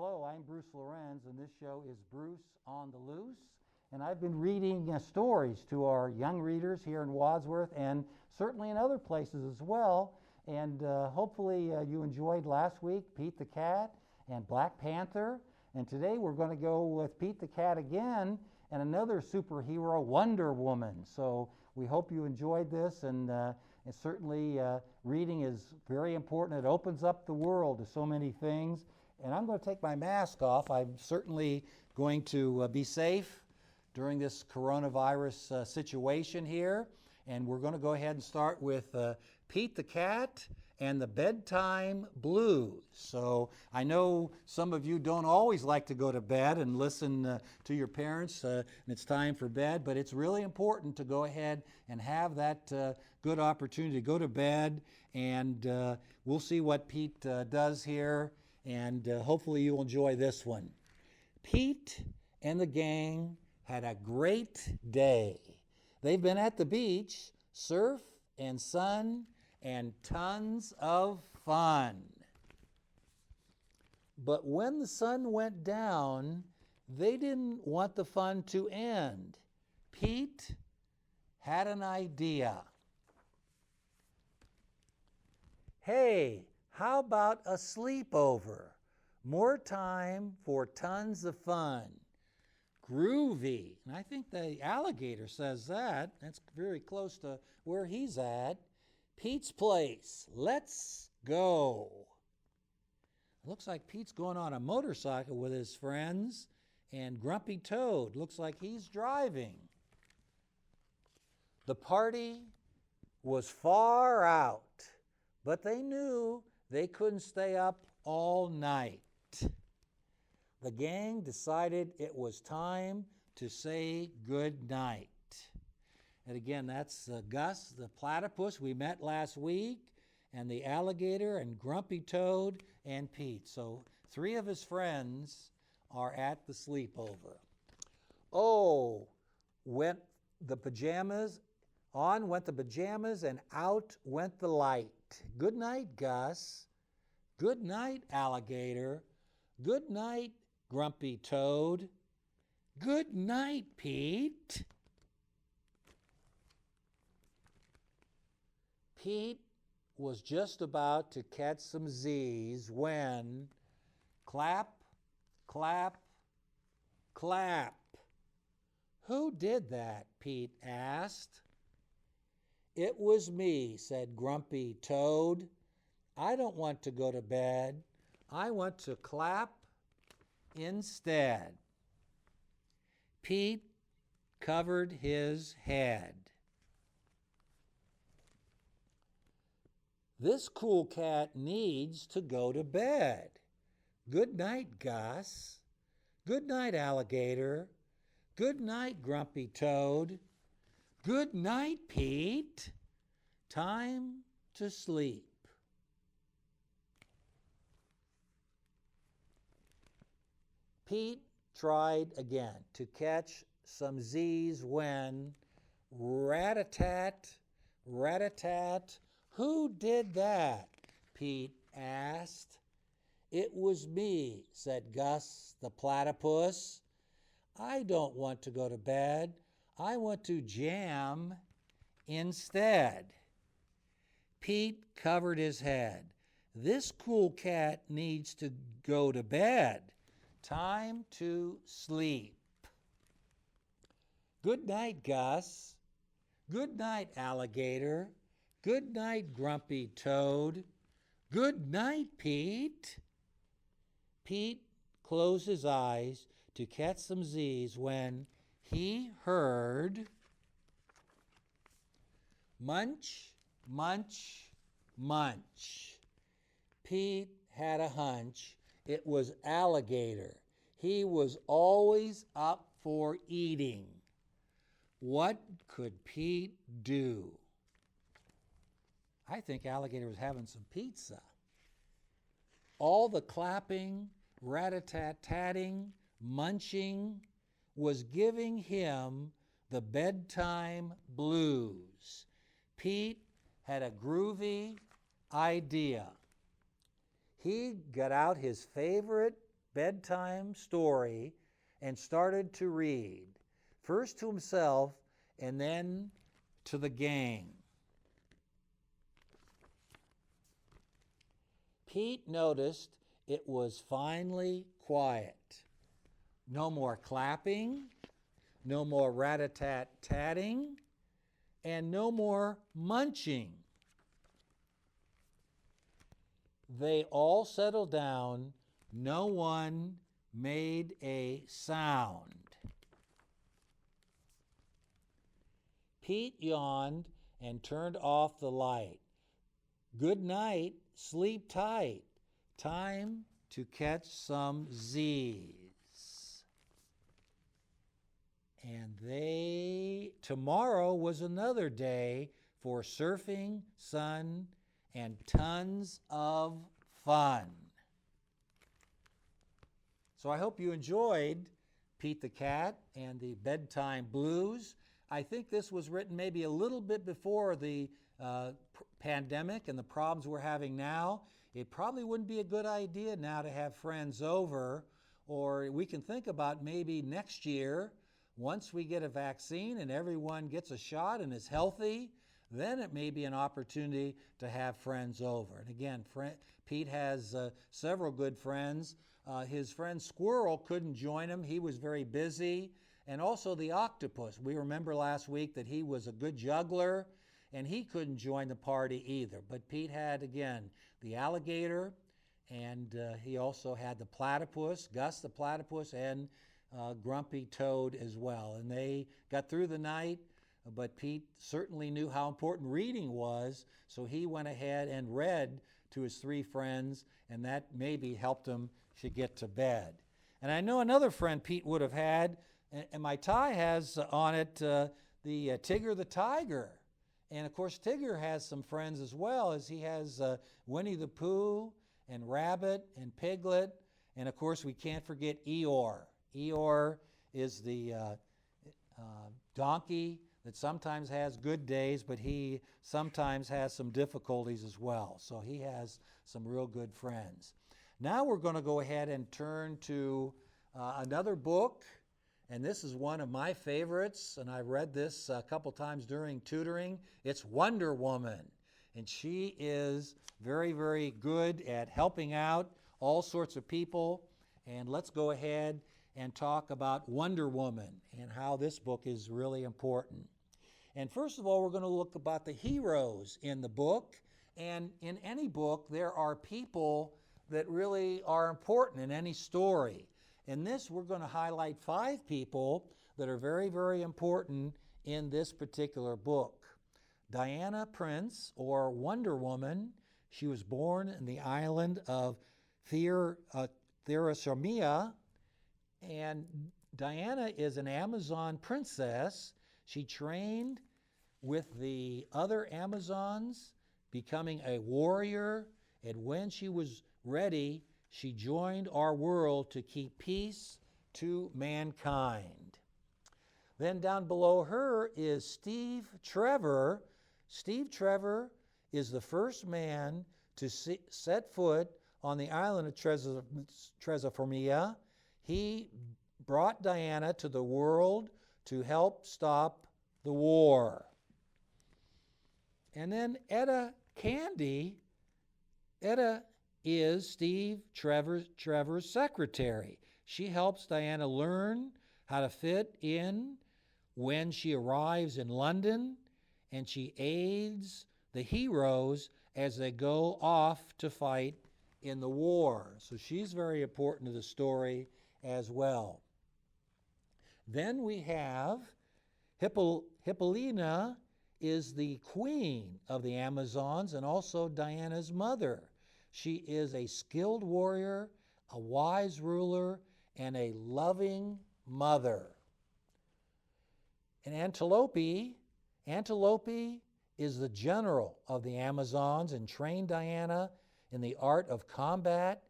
Hello, I'm Bruce Lorincz, and this show is Bruce on the Loose. And I've been reading stories to our young readers here in Wadsworth and certainly in other places as well. And hopefully you enjoyed last week Pete the Cat and Black Panther. And today we're going to go with Pete the Cat again and another superhero, Wonder Woman. So we hope you enjoyed this, and certainly reading is very important. It opens up the world to so many things. And I'm going to take my mask off. I'm certainly going to be safe during this coronavirus situation here. And we're going to go ahead and start with Pete the Cat and the Bedtime Blues. So I know some of you don't always like to go to bed and listen to your parents, and it's time for bed, but it's really important to go ahead and have that good opportunity to go to bed, and we'll see what Pete does here, and hopefully you'll enjoy this one. Pete and the gang had a great day. They've been at the beach, surf and sun, and tons of fun. But when the sun went down, they didn't want the fun to end. Pete had an idea. Hey, how about a sleepover? More time for tons of fun. Groovy. And I think the alligator says that. That's very close to where he's at. Pete's place. Let's go. Looks like Pete's going on a motorcycle with his friends, and Grumpy Toad looks like he's driving. The party was far out, but they knew they couldn't stay up all night. The gang decided it was time to say good night. And again, that's Gus, the platypus we met last week, and the alligator, and Grumpy Toad, and Pete. So 3 of his friends are at the sleepover. Oh, went the pajamas, on went the pajamas, and out went the light. Good night, Gus. Good night, alligator. Good night, Grumpy Toad. Good night, Pete. Pete was just about to catch some Z's when clap, clap, clap. Who did that? Pete asked. It was me, said Grumpy Toad. I don't want to go to bed. I want to clap instead. Pete covered his head. This cool cat needs to go to bed. Good night, Gus. Good night, alligator. Good night, Grumpy Toad. Good night, Pete. Time to sleep. Pete tried again to catch some Z's when rat-a-tat, rat-a-tat. Who did that? Pete asked. It was me, said Gus the platypus. I don't want to go to bed. I want to jam instead. Pete covered his head. This cool cat needs to go to bed. Time to sleep. Good night, Gus. Good night, alligator. Good night, Grumpy Toad. Good night, Pete. Pete closed his eyes to catch some Z's when he heard munch, munch, munch. Pete had a hunch. It was alligator. He was always up for eating. What could Pete do? I think alligator was having some pizza. All the clapping, rat-a-tat-tatting, munching was giving him the bedtime blues. Pete had a groovy idea. He got out his favorite bedtime story and started to read, first to himself and then to the gang. Pete noticed it was finally quiet. No more clapping, no more rat-a-tat-tatting, and no more munching. They all settled down. No one made a sound. Pete yawned and turned off the light. Good night, sleep tight. Time to catch some Z's. And tomorrow was another day for surfing, sun, and tons of fun. So I hope you enjoyed Pete the Cat and the Bedtime Blues. I think this was written maybe a little bit before the pandemic and the problems we're having now. It probably wouldn't be a good idea now to have friends over, or we can think about maybe next year, once we get a vaccine and everyone gets a shot and is healthy, then it may be an opportunity to have friends over. And again, Pete has several good friends. His friend Squirrel couldn't join him. He was very busy. And also the octopus. We remember last week that he was a good juggler, and he couldn't join the party either. But Pete had, again, the alligator, and he also had the platypus, Gus the platypus, and Grumpy Toad as well. And they got through the night, but Pete certainly knew how important reading was, so he went ahead and read to his three friends, and that maybe helped him to get to bed. And I know another friend Pete would have had, and my tie has on it the Tigger the Tiger. And of course, Tigger has some friends as well, as he has Winnie the Pooh and Rabbit and Piglet. And of course, we can't forget Eeyore. Eeyore is the donkey that sometimes has good days, but he sometimes has some difficulties as well. So he has some real good friends. Now we're going to go ahead and turn to another book. And this is one of my favorites, and I read this a couple times during tutoring. It's Wonder Woman, and she is very, very good at helping out all sorts of people. And let's go ahead and talk about Wonder Woman and how this book is really important. And first of all, we're going to look about the heroes in the book. And in any book, there are people that really are important in any story. In this, we're going to highlight 5 people that are very, very important in this particular book. Diana Prince, or Wonder Woman, she was born in the island of Therasomia, and Diana is an Amazon princess. She trained with the other Amazons, becoming a warrior, and when she was ready, she joined our world to keep peace to mankind. Then down below her is Steve Trevor. Steve Trevor is the first man to set foot on the island of Therasomia. He brought Diana to the world to help stop the war. And then Etta Candy. Etta is Steve Trevor's secretary. She helps Diana learn how to fit in when she arrives in London, and she aids the heroes as they go off to fight in the war. So she's very important to the story as well. Then we have Hippolyta is the queen of the Amazons and also Diana's mother. She is a skilled warrior, a wise ruler, and a loving mother. And Antilope is the general of the Amazons and trained Diana in the art of combat.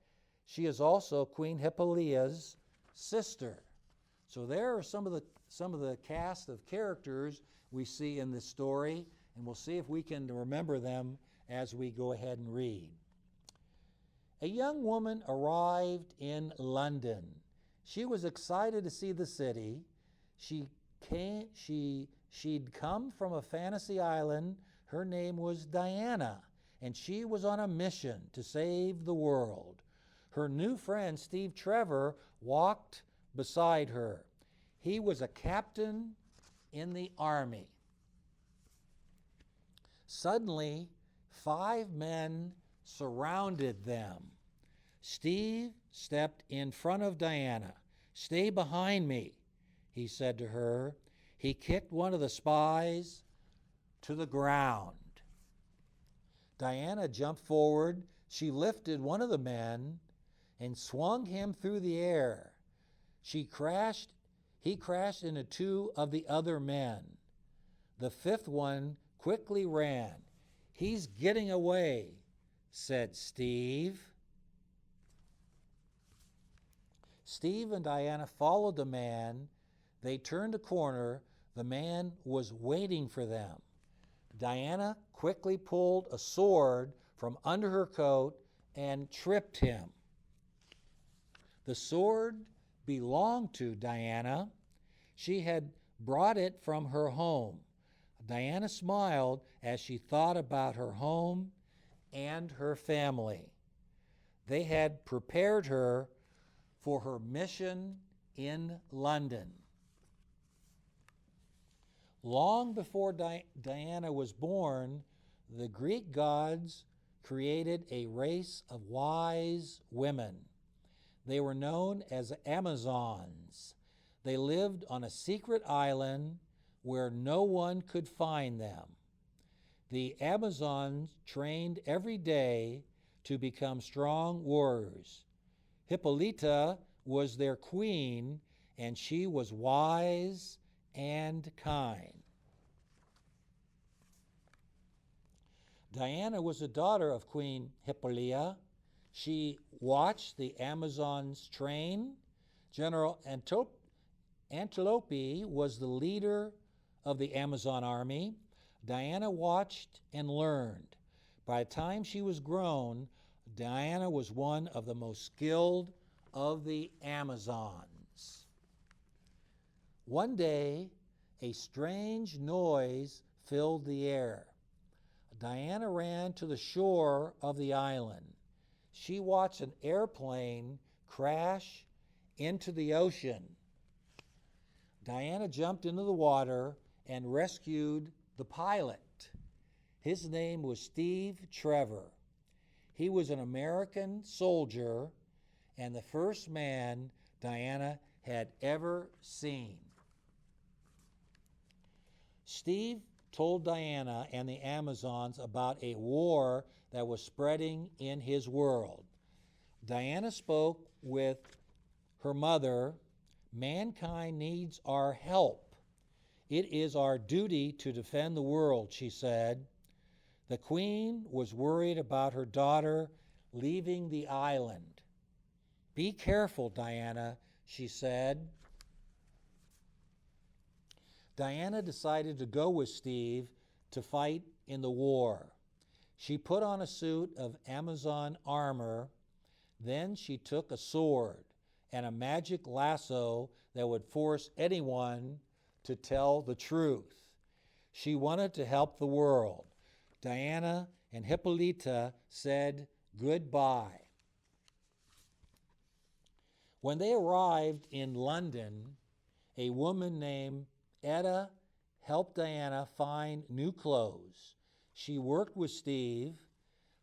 She is also Queen Hippolyta's sister. So there are some of the cast of characters we see in this story, and we'll see if we can remember them as we go ahead and read. A young woman arrived in London. She was excited to see the city. She'd come from a fantasy island. Her name was Diana, and she was on a mission to save the world. Her new friend, Steve Trevor, walked beside her. He was a captain in the army. Suddenly, 5 men surrounded them. Steve stepped in front of Diana. "Stay behind me," he said to her. He kicked one of the spies to the ground. Diana jumped forward. She lifted one of the men and swung him through the air. He crashed into 2 of the other men. The 5th one quickly ran. "He's getting away," said Steve. Steve and Diana followed the man. They turned a corner. The man was waiting for them. Diana quickly pulled a sword from under her coat and tripped him. The sword belonged to Diana. She had brought it from her home. Diana smiled as she thought about her home and her family. They had prepared her for her mission in London. Long before Diana was born, the Greek gods created a race of wise women. They were known as Amazons. They lived on a secret island where no one could find them. The Amazons trained every day to become strong warriors. Hippolyta was their queen, and she was wise and kind. Diana was a daughter of Queen Hippolyta. She watched the Amazons train. General Antilope was the leader of the Amazon army. Diana watched and learned. By the time she was grown, Diana was one of the most skilled of the Amazons. One day, a strange noise filled the air. Diana ran to the shore of the island. She watched an airplane crash into the ocean. Diana jumped into the water and rescued the pilot. His name was Steve Trevor. He was an American soldier and the first man Diana had ever seen. Steve told Diana and the Amazons about a war that was spreading in his world. Diana spoke with her mother. "Mankind needs our help. It is our duty to defend the world," she said. The queen was worried about her daughter leaving the island. "Be careful, Diana," she said. Diana decided to go with Steve to fight in the war. She put on a suit of Amazon armor. Then she took a sword and a magic lasso that would force anyone to tell the truth. She wanted to help the world. Diana and Hippolyta said goodbye. When they arrived in London, a woman named Etta helped Diana find new clothes. She worked with Steve.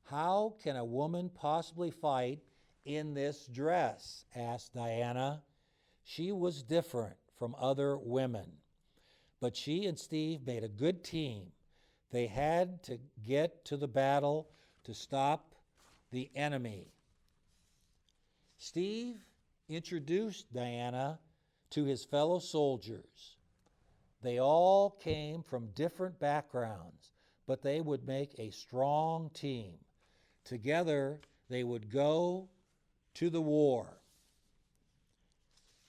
"How can a woman possibly fight in this dress?" asked Diana. She was different from other women, but she and Steve made a good team. They had to get to the battle to stop the enemy. Steve introduced Diana to his fellow soldiers. They all came from different backgrounds, but they would make a strong team. Together, they would go to the war.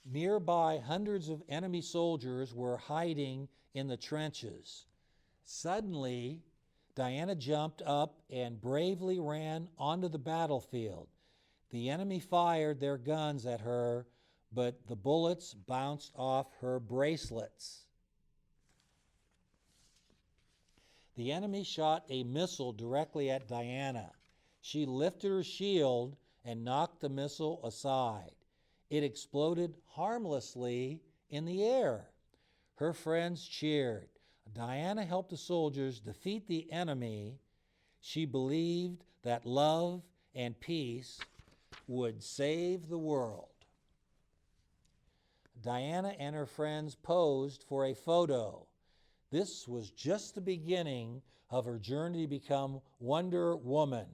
Nearby, hundreds of enemy soldiers were hiding in the trenches. Suddenly, Diana jumped up and bravely ran onto the battlefield. The enemy fired their guns at her, but the bullets bounced off her bracelets. The enemy shot a missile directly at Diana. She lifted her shield and knocked the missile aside. It exploded harmlessly in the air. Her friends cheered. Diana helped the soldiers defeat the enemy. She believed that love and peace would save the world. Diana and her friends posed for a photo. This was just the beginning of her journey to become Wonder Woman,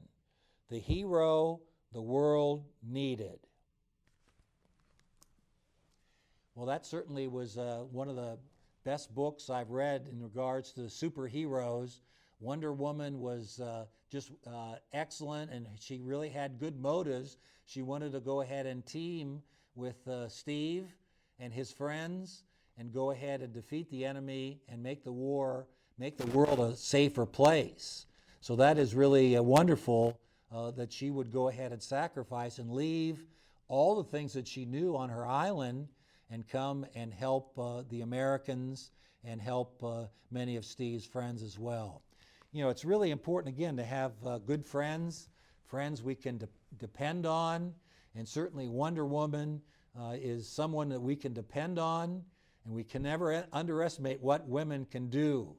the hero the world needed. Well, that certainly was one of the best books I've read in regards to superheroes. Wonder Woman was just excellent, and she really had good motives. She wanted to go ahead and team with Steve and his friends and go ahead and defeat the enemy and make the world a safer place. So that is really wonderful that she would go ahead and sacrifice and leave all the things that she knew on her island and come and help the Americans and help many of Steve's friends as well. You know, it's really important, again, to have good friends we can depend on, and certainly Wonder Woman is someone that we can depend on, and we can never underestimate what women can do.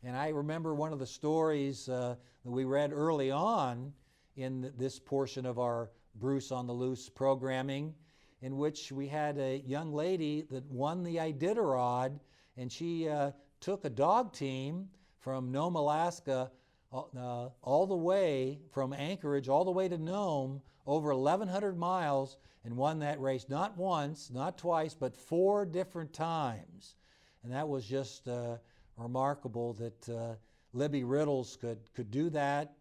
And I remember one of the stories that we read early on in this portion of our Bruce on the Loose programming, in which we had a young lady that won the Iditarod, and she took a dog team from Nome, Alaska, all the way from Anchorage all the way to Nome, over 1,100 miles, and won that race not once, not twice, but 4 different times. And that was just remarkable that Libby Riddles could do that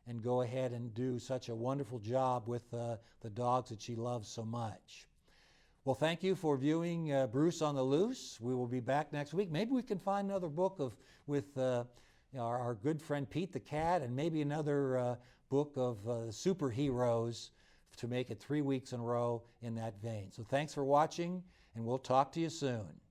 and go ahead and do such a wonderful job with the dogs that she loves so much. Well, thank you for viewing Bruce on the Loose. We will be back next week. Maybe we can find another book with our good friend Pete the Cat, and maybe another book of superheroes to make it 3 weeks in a row in that vein. So thanks for watching, and we'll talk to you soon.